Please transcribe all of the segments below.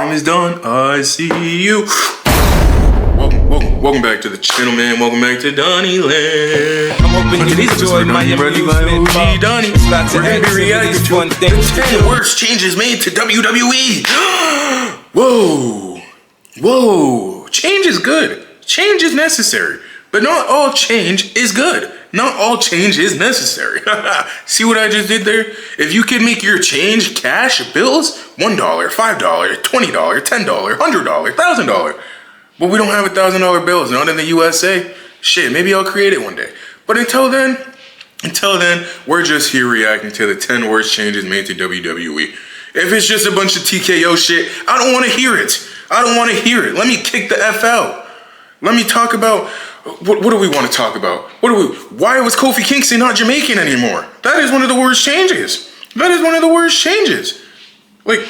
time is done. I see you. Welcome back to the channel, man. Welcome back to DONNYLAND. I'm hoping you enjoy my OG Donny. We're going to be reacting to the 10 worst changes made to WWE. Whoa. Change is good. Change is necessary. But not all change is good. Not all change is necessary. See what I just did there? If you can make your change cash bills, $1, $5, $20, $10, $100, $1,000. But we don't have $1,000 bills, not in the USA. Shit, maybe I'll create it one day. But until then, we're just here reacting to the 10 worst changes made to WWE. If it's just a bunch of TKO shit, I don't want to hear it. Let me kick the F out. Let me talk about, what do we want to talk about? Why was Kofi Kingston not Jamaican anymore? That is one of the worst changes. Like,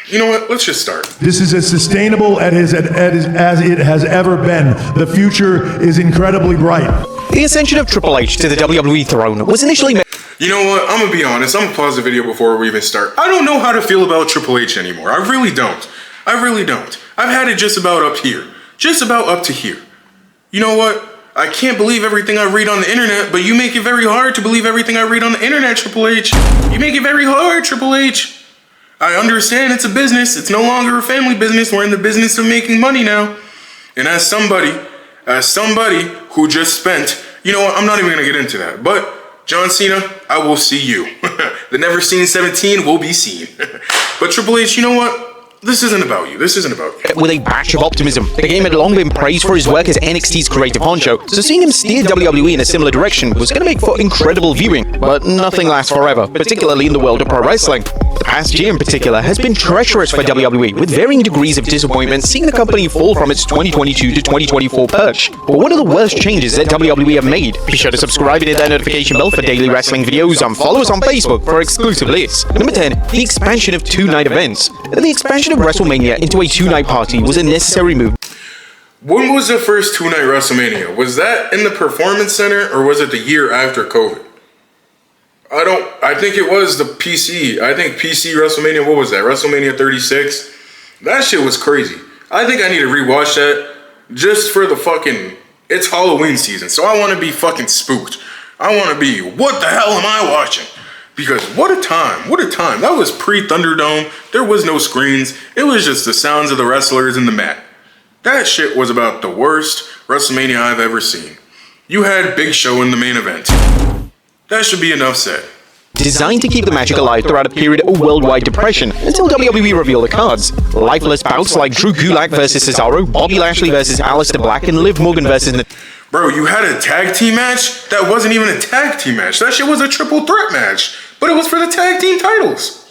you know what? Let's just start. This is as sustainable as it has ever been. The future is incredibly bright. The ascension of Triple H to the WWE throne was initially made. You know what? I'm gonna be honest. I'm gonna pause the video before we even start. I don't know how to feel about Triple H anymore. I really don't. I've had it just about up here. Just about up to here. You know what? I can't believe everything I read on the internet, but you make it very hard to believe everything I read on the internet, Triple H. You make it very hard, Triple H. I understand it's a business. It's no longer a family business. We're in the business of making money now. And as somebody who just spent, you know what, I'm not even gonna get into that. But John Cena, I will see you. The never seen 17 will be seen. But Triple H, you know what? This isn't about you. With a batch of optimism. The game had long been praised for his work as NXT's creative honcho, so seeing him steer WWE in a similar direction was going to make for incredible viewing. But nothing lasts forever, particularly in the world of pro wrestling. The past year in particular has been treacherous for WWE, with varying degrees of disappointment seeing the company fall from its 2022 to 2024 perch. But what are the worst changes that WWE have made? Be sure to subscribe and hit that notification bell for daily wrestling videos, and follow us on Facebook for exclusive lists. Number 10. The expansion of two-night events. The expansion of WrestleMania into a two-night party was a necessary move. When was the first two-night WrestleMania? Was that in the Performance Center or was it the year after COVID? I think it was the PC. I think PC WrestleMania, what was that? WrestleMania 36? That shit was crazy. I think I need to rewatch that just for the fucking, it's Halloween season, so I want to be fucking spooked. I want to be, what the hell am I watching? Because what a time. That was pre-Thunderdome. There was no screens. It was just the sounds of the wrestlers in the mat. That shit was about the worst WrestleMania I've ever seen. You had Big Show in the main event. That should be enough said. Designed to keep the magic alive throughout a period of worldwide depression until WWE revealed the cards. Lifeless bouts like Drew Gulak versus Cesaro, Bobby Lashley versus Aleister Black, and Liv Morgan versus... Bro, you had a tag team match? That wasn't even a tag team match. That shit was a triple threat match. But it was for the tag team titles.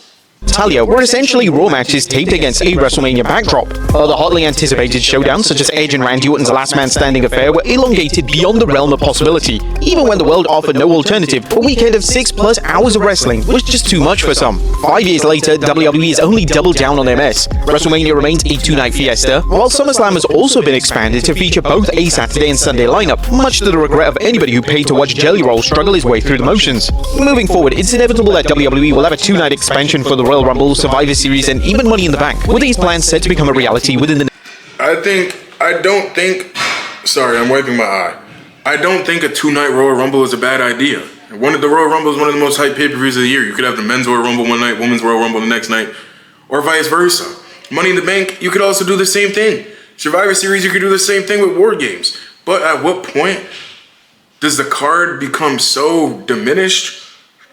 Talia were essentially Raw matches taped against a WrestleMania backdrop. Other hotly anticipated showdowns such as Edge and Randy Orton's Last Man Standing affair were elongated beyond the realm of possibility, even when the world offered no alternative. A weekend of 6+ hours of wrestling was just too much for some. 5 years later, WWE has only doubled down on their mess. WrestleMania remains a two-night fiesta, while SummerSlam has also been expanded to feature both a Saturday and Sunday lineup, much to the regret of anybody who paid to watch Jelly Roll struggle his way through the motions. Moving forward, it's inevitable that WWE will have a two-night expansion for the Royal Rumble, Survivor Series, and even Money in the Bank, with these plans set to become a reality within the... Sorry, I'm wiping my eye. I don't think a two-night Royal Rumble is a bad idea. The Royal Rumble is one of the most hyped pay-per-views of the year. You could have the men's Royal Rumble one night, women's Royal Rumble the next night, or vice versa. Money in the Bank, you could also do the same thing. Survivor Series, you could do the same thing with War Games. But at what point does the card become so diminished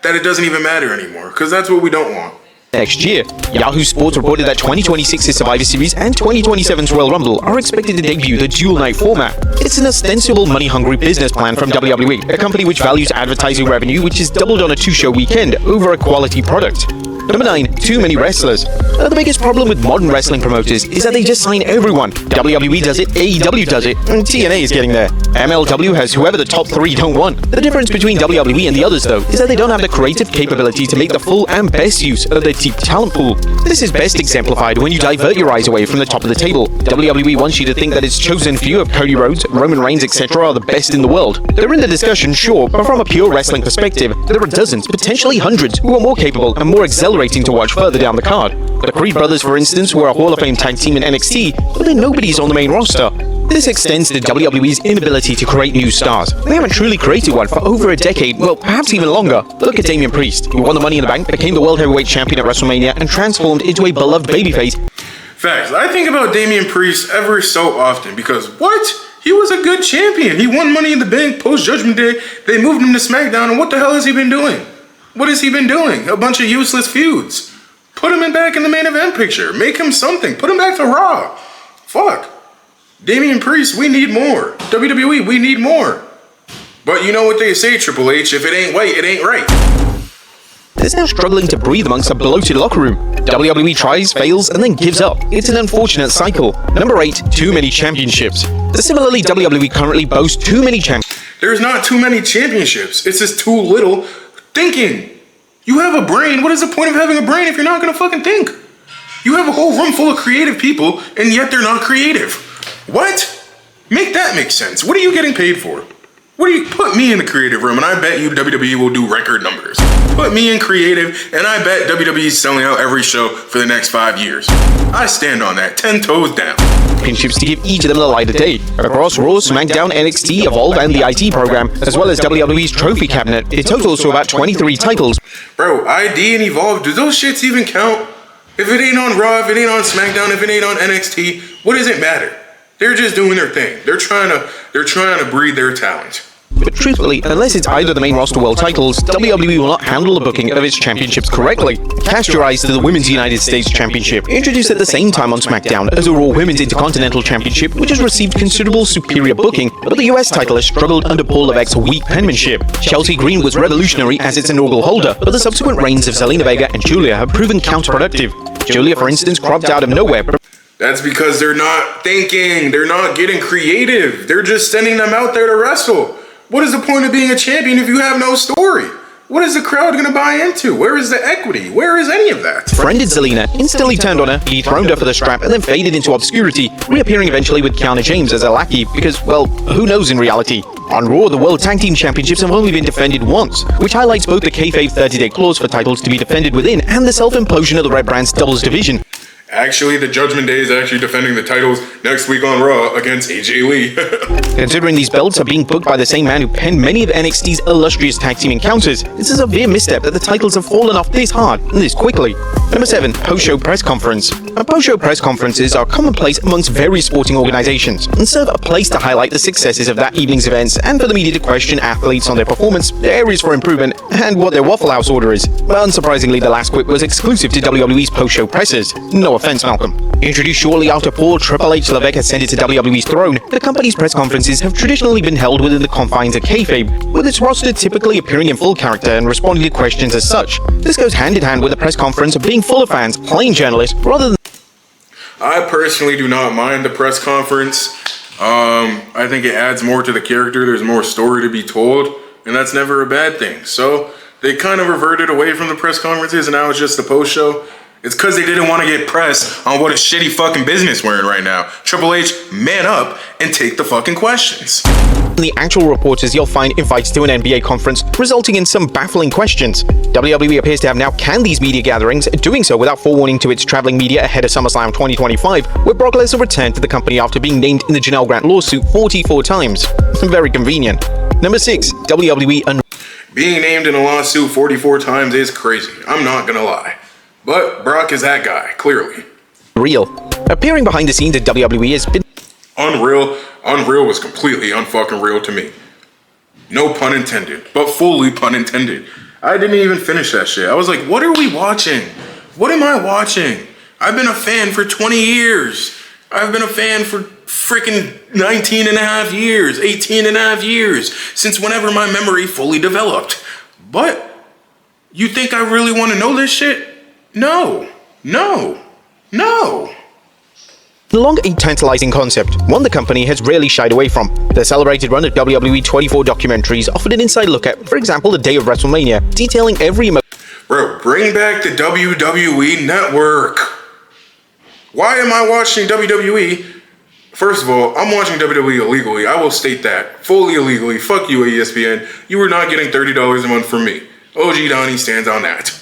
that it doesn't even matter anymore? Because that's what we don't want. Next year, Yahoo Sports reported that 2026's Survivor Series and 2027's Royal Rumble are expected to debut the dual-night format. It's an ostensible money-hungry business plan from WWE, a company which values advertising revenue which is doubled on a two-show weekend over a quality product. Number 9. Too many wrestlers. The biggest problem with modern wrestling promoters is that they just sign everyone. WWE does it, AEW does it, and TNA is getting there. MLW has whoever the top 3 don't want. The difference between WWE and the others, though, is that they don't have the creative capability to make the full and best use of their deep talent pool. This is best exemplified when you divert your eyes away from the top of the table. WWE wants you to think that its chosen few of Cody Rhodes, Roman Reigns, etc. are the best in the world. They're in the discussion, sure, but from a pure wrestling perspective, there are dozens, potentially hundreds, who are more capable and more excellent exhilarating to watch further down the card. The Creed brothers, for instance, were a Hall of Fame tag team in NXT, but then nobody's on the main roster. This extends to WWE's inability to create new stars. They haven't truly created one for over a decade, well, perhaps even longer. Look at Damian Priest, who won the Money in the Bank, became the World Heavyweight Champion at WrestleMania, and transformed into a beloved babyface. Facts. I think about Damian Priest ever so often because what? He was a good champion. He won Money in the Bank post-Judgment Day. They moved him to SmackDown, and what the hell has he been doing? What has he been doing? A bunch of useless feuds. Put him back in the main event picture. Make him something. Put him back to Raw. Fuck. Damian Priest, we need more. WWE, we need more. But you know what they say, Triple H, if it ain't white, it ain't right. Is now struggling to breathe amongst a bloated locker room. WWE tries, fails, and then gives up. It's an unfortunate cycle. Number 8, too many championships. Similarly, WWE currently boasts too many championships. There's not too many championships. It's just too little thinking. You have a brain. What is the point of having a brain if you're not gonna fucking think? You have a whole room full of creative people, and yet they're not creative. What? Make that make sense. What are you getting paid for? What do you put me in the creative room, and I bet you WWE will do record numbers. Put me in creative, and I bet WWE's selling out every show for the next 5 years. I stand on that, 10 toes down. Championships to give each of them the light of day. Across Raw, SmackDown, NXT, Evolve, and the IT program, as well as WWE's trophy cabinet, it totals to about 23 titles. Bro, ID and Evolve, do those shits even count? If it ain't on Raw, if it ain't on SmackDown, if it ain't on NXT, what does it matter? They're just doing their thing. They're trying to breed their talent. But truthfully, unless it's either the main roster world titles, WWE will not handle the booking of its championships correctly. Cast your eyes to the Women's United States Championship, introduced at the same time on SmackDown as a Raw Women's Intercontinental Championship, which has received considerable superior booking, but the US title has struggled under Paul Levesque's weak penmanship. Chelsea Green was revolutionary as its inaugural holder, but the subsequent reigns of Zelina Vega and Julia have proven counterproductive. Julia, for instance, cropped out of nowhere. That's because they're not thinking. They're not getting creative. They're just sending them out there to wrestle. What is the point of being a champion if you have no story? What is the crowd going to buy into? Where is the equity? Where is any of that? Friended Zelina, instantly turned on her, dethroned her for the strap, and then faded into obscurity, reappearing eventually with Kiana James as a lackey, because, well, who knows in reality? On Raw, the World Tag Team Championships have only been defended once, which highlights both the kayfabe 30-day clause for titles to be defended within and the self-implosion of the Red Brand's doubles division. Actually, the Judgment Day is actually defending the titles next week on Raw against AJ Lee. Considering these belts are being booked by the same man who penned many of NXT's illustrious tag team encounters, it's a severe misstep that the titles have fallen off this hard and this quickly. Number 7, post-show press conference. Post-show press conferences are commonplace amongst various sporting organizations and serve a place to highlight the successes of that evening's events and for the media to question athletes on their performance, their areas for improvement, and what their Waffle House order is. But unsurprisingly, the last quip was exclusive to WWE's post-show pressers. No offense, Malcolm. Introduced shortly after Paul Triple H Levesque ascended to WWE's throne, the company's press conferences have traditionally been held within the confines of kayfabe, with its roster typically appearing in full character and responding to questions as such. This goes hand in hand with the press conference being full of fans playing journalists rather than... I personally do not mind the press conference. I think it adds more to the character. There's more story to be told, and that's never a bad thing. So they kind of reverted away from the press conferences, and now it's just the post show. It's because they didn't want to get press on what a shitty fucking business we're in right now. Triple H, man up and take the fucking questions. The actual reporters you'll find invites to an NBA conference, resulting in some baffling questions. WWE appears to have now canned these media gatherings, doing so without forewarning to its traveling media ahead of SummerSlam 2025, where Brock Lesnar returned to the company after being named in the Janelle Grant lawsuit 44 times. Very convenient. Number 6, WWE Being named in a lawsuit 44 times is crazy. I'm not gonna lie. But Brock is that guy, clearly. Real. Appearing behind the scenes at WWE has been Unreal was completely unfucking real to me. No pun intended, but fully pun intended. I didn't even finish that shit. I was like, what are we watching? What am I watching? I've been a fan for 20 years. I've been a fan for freaking 19 and a half years, 18 and a half years, since whenever my memory fully developed. But you think I really want to know this shit? No. long a tantalizing concept, one the company has rarely shied away from. The celebrated run of WWE 24 documentaries offered an inside look at, for example, the day of WrestleMania, detailing every Bro, bring back the WWE Network. Why am I watching WWE? First of all, I'm watching WWE illegally. I will state that. Fully illegally. Fuck you, ESPN. You are not getting $30 a month from me. OG Donnie stands on that.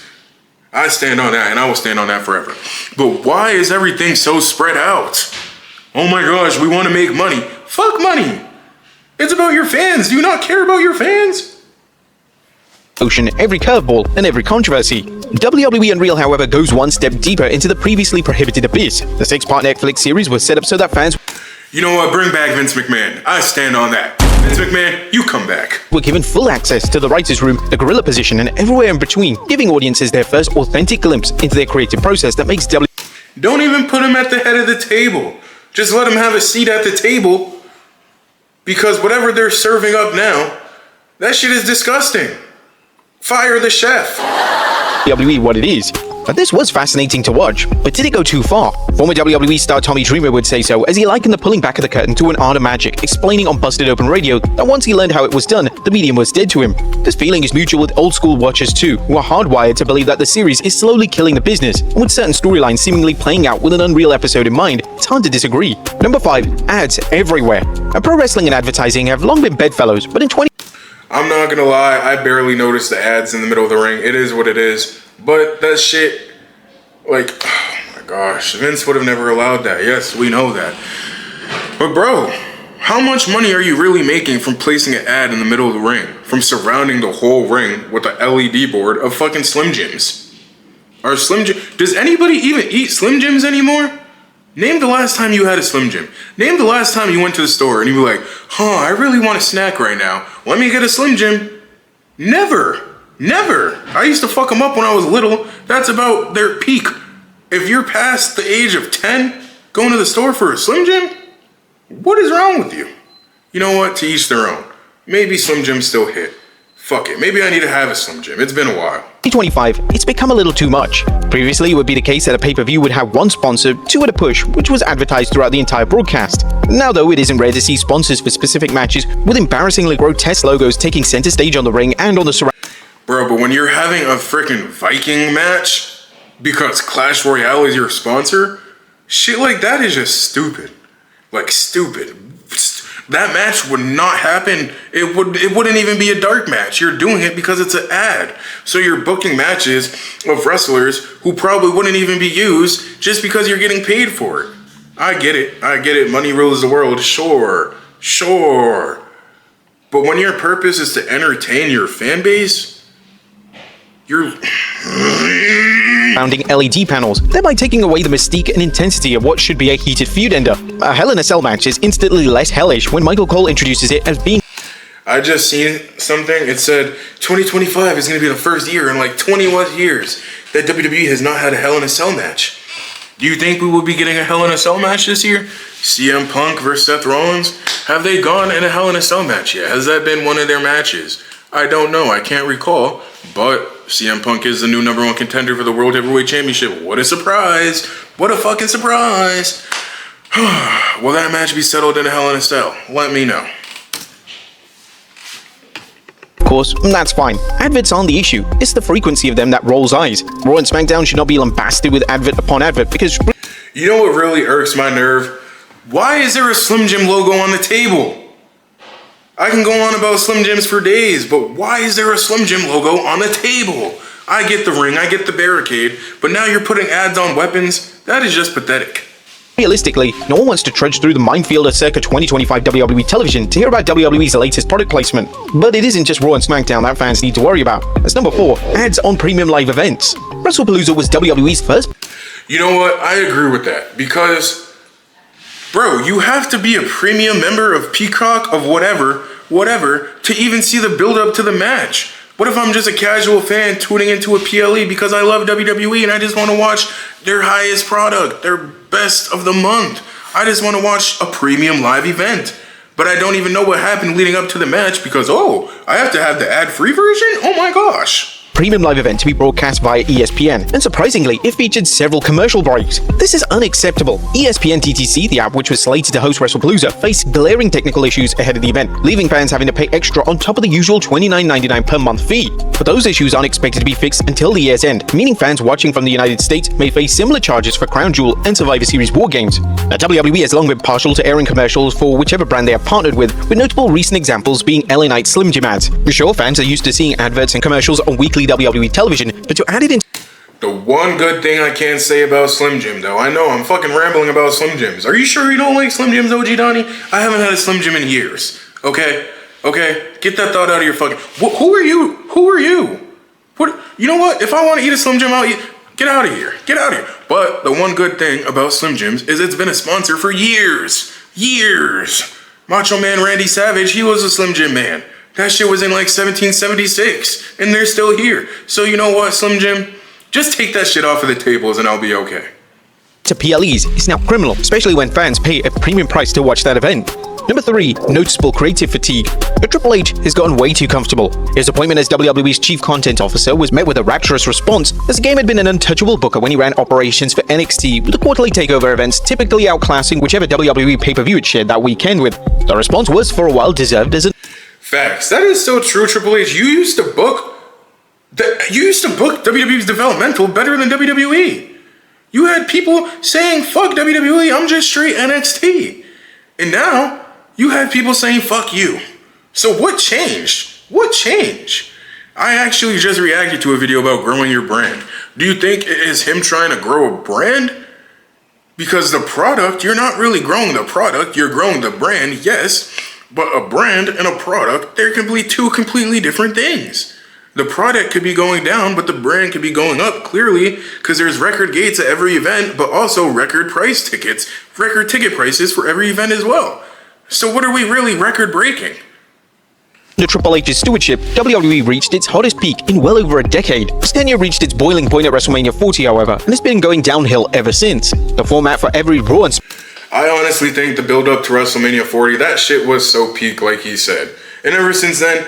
I stand on that, and I will stand on that forever. But why is everything so spread out? Oh my gosh, we want to make money. Fuck money. It's about your fans. Do you not care about your fans? Every curveball and every controversy. WWE Unreal, however, goes one step deeper into the previously prohibited abyss. The 6-part Netflix series was set up so that fans You know what? Bring back Vince McMahon. I stand on that. Vince McMahon, you come back. were given full access to the writer's room, the gorilla position, and everywhere in between, giving audiences their first authentic glimpse into their creative process that makes WWE. Don't even put him at the head of the table. Just let him have a seat at the table. Because whatever they're serving up now, that shit is disgusting. Fire the chef. WWE what it is. But this was fascinating to watch, but did it go too far? Former WWE star Tommy Dreamer would say so, as he likened the pulling back of the curtain to an art of magic, explaining on Busted Open Radio that once he learned how it was done, the medium was dead to him. This feeling is mutual with old school watchers too, who are hardwired to believe that the series is slowly killing the business, and with certain storylines seemingly playing out with an unreal episode in mind, it's hard to disagree. Number 5. Ads everywhere. Pro wrestling and advertising have long been bedfellows, but in I'm not gonna lie, I barely noticed the ads in the middle of the ring. It is what it is. But that shit, like, oh my gosh, Vince would have never allowed that. Yes, we know that. But bro, how much money are you really making from placing an ad in the middle of the ring? From surrounding the whole ring with a LED board of fucking Slim Jims? Are Slim Jim? Does anybody even eat Slim Jims anymore? Name the last time you had a Slim Jim. Name the last time you went to the store and you were like, I really want a snack right now. Let me get a Slim Jim. Never. I used to fuck them up when I was little. That's about their peak. If you're past the age of 10, going to the store for a Slim Jim, what is wrong with you? You know what? To each their own. Maybe Slim Jims still hit. Fuck it. Maybe I need to have a Slim Jim. It's been a while. 2025, it's become a little too much. Previously, it would be the case that a pay-per-view would have one sponsor, 2 at a push, which was advertised throughout the entire broadcast. Now, though, it isn't rare to see sponsors for specific matches with embarrassingly grotesque logos taking center stage on the ring and on the surround. Bro, but when you're having a freaking Viking match because Clash Royale is your sponsor, shit like that is just stupid. Like, stupid. That match would not happen. It wouldn't even be a dark match. You're doing it because it's an ad. So you're booking matches of wrestlers who probably wouldn't even be used just because you're getting paid for it. I get it. Money rules the world. Sure. But when your purpose is to entertain your fan base, you're surrounding LED panels, thereby taking away the mystique and intensity of what should be a heated feud ender. A Hell in a Cell match is instantly less hellish when Michael Cole introduces it as being. I just seen something. It said 2025 is going to be the first year in like 21 years that WWE has not had a Hell in a Cell match. Do you think we will be getting a Hell in a Cell match this year? CM Punk versus Seth Rollins? Have they gone in a Hell in a Cell match yet? Has that been one of their matches? I don't know. I can't recall. But CM Punk is the new #1 contender for the World Heavyweight Championship. What a surprise. What a fucking surprise. Will that match be settled in a Hell in a Cell? Let me know. Of course, that's fine. Adverts aren't the issue. It's the frequency of them that rolls eyes. Raw and SmackDown should not be lambasted with advert upon advert because. You know what really irks my nerve? Why is there a Slim Jim logo on the table? I can go on about Slim Jims for days, but why is there a Slim Jim logo on the table? I get the ring, I get the barricade, but now you're putting ads on weapons? That is just pathetic. Realistically, no one wants to trudge through the minefield of circa 2025 WWE television to hear about WWE's latest product placement. But it isn't just Raw and SmackDown that fans need to worry about. As number 4, ads on premium live events. WrestlePalooza was WWE's first. You know what? I agree with that because, bro, you have to be a premium member of Peacock, of whatever, to even see the build-up to the match. What if I'm just a casual fan tuning into a PLE because I love WWE and I just want to watch their highest product, their best of the month? I just want to watch a premium live event. But I don't even know what happened leading up to the match because, I have to have the ad-free version? Oh my gosh. Premium live event to be broadcast via ESPN, and surprisingly, it featured several commercial breaks. This is unacceptable. ESPN DTC, the app which was slated to host WrestlePalooza, faced glaring technical issues ahead of the event, leaving fans having to pay extra on top of the usual $29.99 per month fee. But those issues aren't expected to be fixed until the year's end, meaning fans watching from the United States may face similar charges for Crown Jewel and Survivor Series War Games. Now, WWE has long been partial to airing commercials for whichever brand they have partnered with notable recent examples being LA Knight Slim Jim ads. Sure, fans are used to seeing adverts and commercials on weekly WWE television, but to add it in. The one good thing I can't say about Slim Jim, though, I know I'm fucking rambling about Slim Jims. Are you sure you don't like Slim Jims, OG Donnie? I haven't had a Slim Jim in years. Okay? Get that thought out of your fucking... Who are you? What? You know what? If I want to eat a Slim Jim, I'll eat... Get out of here. But the one good thing about Slim Jims is it's been a sponsor for years. Macho Man Randy Savage, he was a Slim Jim man. That shit was in like 1776, and they're still here. So you know what, Slim Jim? Just take that shit off of the tables and I'll be okay. To PLEs is now criminal, especially when fans pay a premium price to watch that event. Number 3, noticeable creative fatigue. Triple H has gotten way too comfortable. His appointment as WWE's chief content officer was met with a rapturous response, as the game had been an untouchable booker when he ran operations for NXT, with the quarterly takeover events typically outclassing whichever WWE pay-per-view it shared that weekend with. The response was, for a while, deserved as a... Facts. That is so true, Triple H. You used to book WWE's developmental better than WWE. You had people saying, fuck WWE, I'm just straight NXT. And now, you have people saying, fuck you. So what changed? I actually just reacted to a video about growing your brand. Do you think it is him trying to grow a brand? Because the product, you're not really growing the product, you're growing the brand, yes. But a brand and a product, they're two completely different things. The product could be going down, but the brand could be going up, clearly, because there's record gates at every event, but also record ticket prices for every event as well. So what are we really record breaking? Under Triple H's stewardship, WWE reached its hottest peak in well over a decade. Its tenure reached its boiling point at WrestleMania 40, however, and it's been going downhill ever since. The format for every Raw and... I honestly think the build up to WrestleMania 40, that shit was so peak, like he said. And ever since then,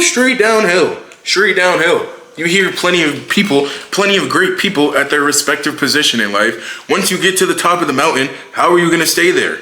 straight downhill. You hear plenty of great people at their respective position in life. Once you get to the top of the mountain, how are you going to stay there?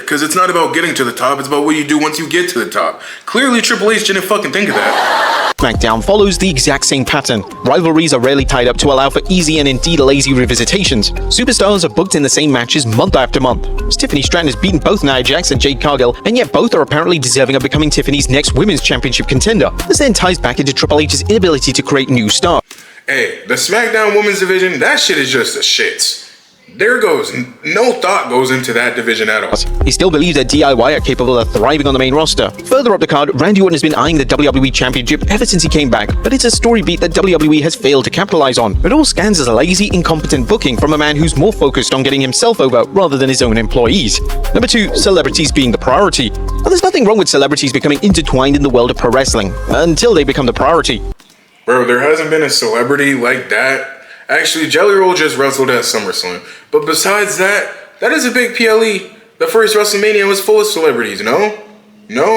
Because it's not about getting to the top, it's about what you do once you get to the top. Clearly, Triple H didn't fucking think of that. SmackDown follows the exact same pattern. Rivalries are rarely tied up to allow for easy and indeed lazy revisitations. Superstars are booked in the same matches month after month. Tiffany Stratton has beaten both Nia Jax and Jade Cargill, and yet both are apparently deserving of becoming Tiffany's next women's championship contender. This then ties back into Triple H's inability to create new stars. Hey, the SmackDown Women's Division, that shit is just the shits. No thought goes into that division at all. He still believes that DIY are capable of thriving on the main roster. Further up the card, Randy Orton has been eyeing the WWE Championship ever since he came back, but it's a story beat that WWE has failed to capitalize on. It all scans as a lazy, incompetent booking from a man who's more focused on getting himself over rather than his own employees. Number 2, celebrities being the priority. Well, there's nothing wrong with celebrities becoming intertwined in the world of pro wrestling, until they become the priority. Bro, there hasn't been a celebrity like that. Actually, Jelly Roll just wrestled at SummerSlam. But besides that is a big PLE. The first WrestleMania was full of celebrities, no?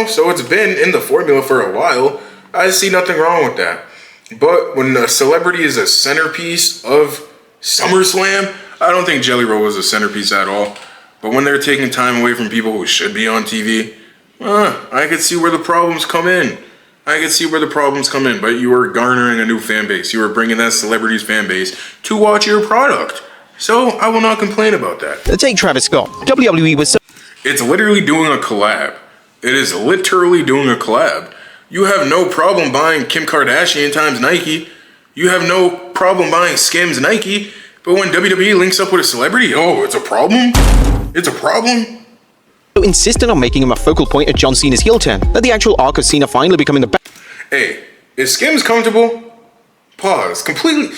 So it's been in the formula for a while. I see nothing wrong with that. But when a celebrity is a centerpiece of SummerSlam, I don't think Jelly Roll was a centerpiece at all. But when they're taking time away from people who should be on TV, I could see where the problems come in. But you are garnering a new fan base. You are bringing that celebrity's fan base to watch your product. So I will not complain about that. Take Travis Scott. WWE was so... It's literally doing a collab. You have no problem buying Kim Kardashian times Nike. You have no problem buying Skims Nike. But when WWE links up with a celebrity, it's a problem? Insistent on making him a focal point of John Cena's heel turn, that the actual arc of Cena finally becoming the best. Hey, is Skims comfortable? Pause. Completely.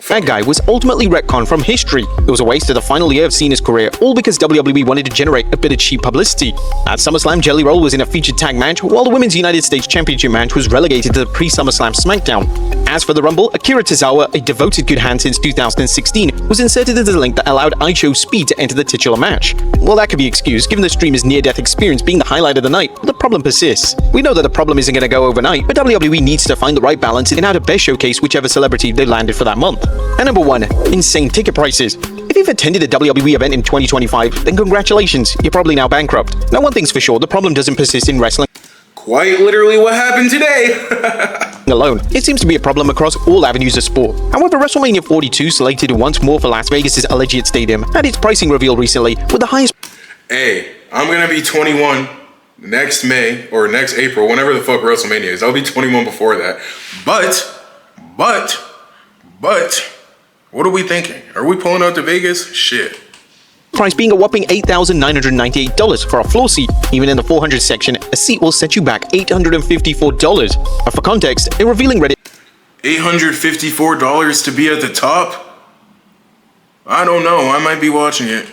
That guy was ultimately retconned from history. It was a waste of the final year of Cena's career, all because WWE wanted to generate a bit of cheap publicity. At SummerSlam, Jelly Roll was in a featured tag match, while the Women's United States Championship match was relegated to the pre-SummerSlam SmackDown. As for the Rumble, Akira Tozawa, a devoted good hand since 2016, was inserted into the link that allowed iChow's Speed to enter the titular match. Well, that could be excused, given the streamer's near-death experience being the highlight of the night, but the problem persists. We know that the problem isn't going to go overnight, but WWE needs to find the right balance in how to best showcase whichever celebrity they landed for that month. And number 1, insane ticket prices. If you've attended a WWE event in 2025, then congratulations, you're probably now bankrupt. Now, one thing's for sure, the problem doesn't persist in wrestling. Quite literally what happened today. Alone, it seems to be a problem across all avenues of sport. However, WrestleMania 42, slated once more for Las Vegas' Allegiant Stadium, had its pricing reveal recently with the highest... Hey, I'm gonna be 21 next May, or next April, whenever the fuck WrestleMania is. I'll be 21 before that. But, what are we thinking? Are we pulling out to Vegas? Shit. Price being a whopping $8,998 for a floor seat. Even in the 400 section, a seat will set you back $854. But for context, a revealing Reddit $854 to be at the top? I don't know. I might be watching it.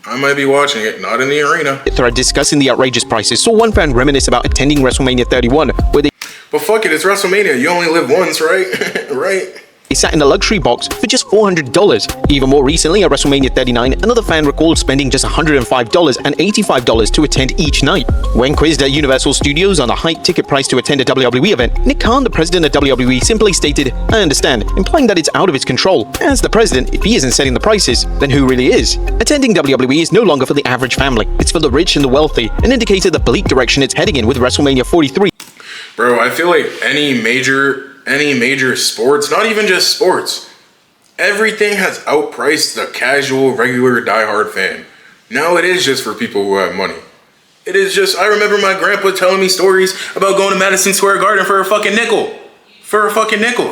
Not in the arena. thread discussing the outrageous prices saw one fan reminisce about attending WrestleMania 31, where they But fuck it, it's WrestleMania. You only live once, right? Right? sat in a luxury box for just $400. Even more recently, at WrestleMania 39, another fan recalled spending just $105 and $85 to attend each night. When quizzed at Universal Studios on the high ticket price to attend a WWE event, Nick Khan, the president of WWE, simply stated, "I understand," implying that it's out of his control. As the president, if he isn't setting the prices, then who really is? Attending WWE is no longer for the average family. It's for the rich and the wealthy, and indicated the bleak direction it's heading in with WrestleMania 43. Bro, I feel like any major sports, not even just sports, everything has outpriced the casual, regular, diehard fan. Now it is just for people who have money. It is just, I remember my grandpa telling me stories about going to Madison Square Garden for a fucking nickel.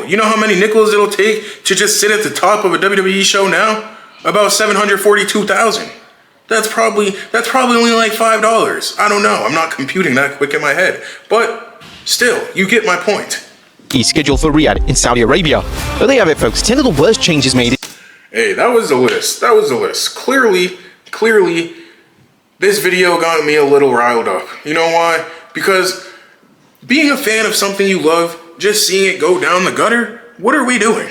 You know how many nickels it'll take to just sit at the top of a WWE show now? About $742,000. That's probably only like $5. I don't know. I'm not computing that quick in my head. But still, you get my point. He's scheduled for Riyadh in Saudi Arabia. But there you have it, folks. 10 of the worst changes made. Hey, that was the list. Clearly, this video got me a little riled up. You know why? Because being a fan of something you love, just seeing it go down the gutter, what are we doing?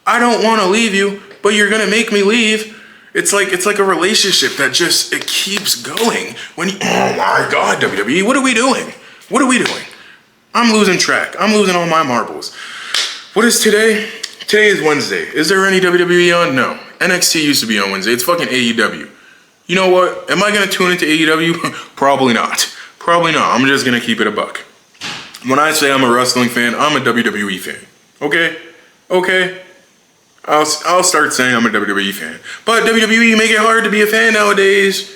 I don't want to leave you, but you're gonna make me leave. It's like a relationship that just, it keeps going. Oh my God, WWE, what are we doing? I'm losing track. I'm losing all my marbles. What is today? Today is Wednesday. Is there any WWE on? No. NXT used to be on Wednesday. It's fucking AEW. You know what? Am I gonna tune into AEW? Probably not. I'm just gonna keep it a buck. When I say I'm a wrestling fan, I'm a WWE fan. Okay? I'll start saying I'm a WWE fan. But WWE make it hard to be a fan nowadays.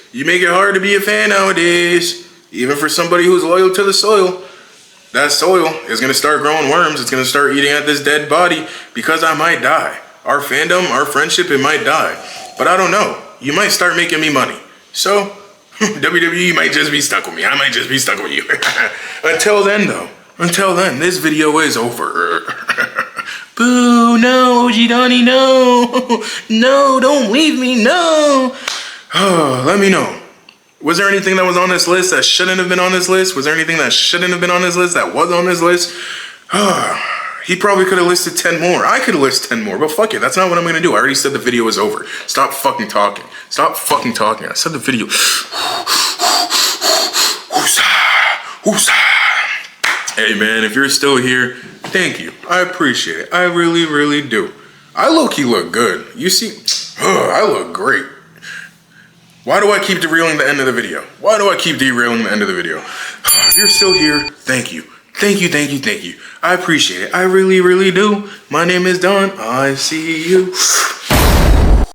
Even for somebody who's loyal to the soil. That soil is going to start growing worms. It's going to start eating at this dead body because I might die. Our fandom, our friendship, it might die. But I don't know. You might start making me money. So, WWE might just be stuck with me. I might just be stuck with you. Until then, this video is over. Boo, no, Donny, no. No, don't leave me, no. Let me know. Was there anything that was on this list that shouldn't have been on this list? Was there anything that shouldn't have been on this list that was on this list? He probably could have listed 10 more. I could have listed 10 more, but fuck it. That's not what I'm going to do. I already said the video is over. Stop fucking talking. I said the video. Hey man, if you're still here, thank you. I appreciate it. I really, really do. I low-key look good. You see, I look great. Why do I keep derailing the end of the video? If you're still here, thank you. I appreciate it. I really, really do. My name is Don. I see you.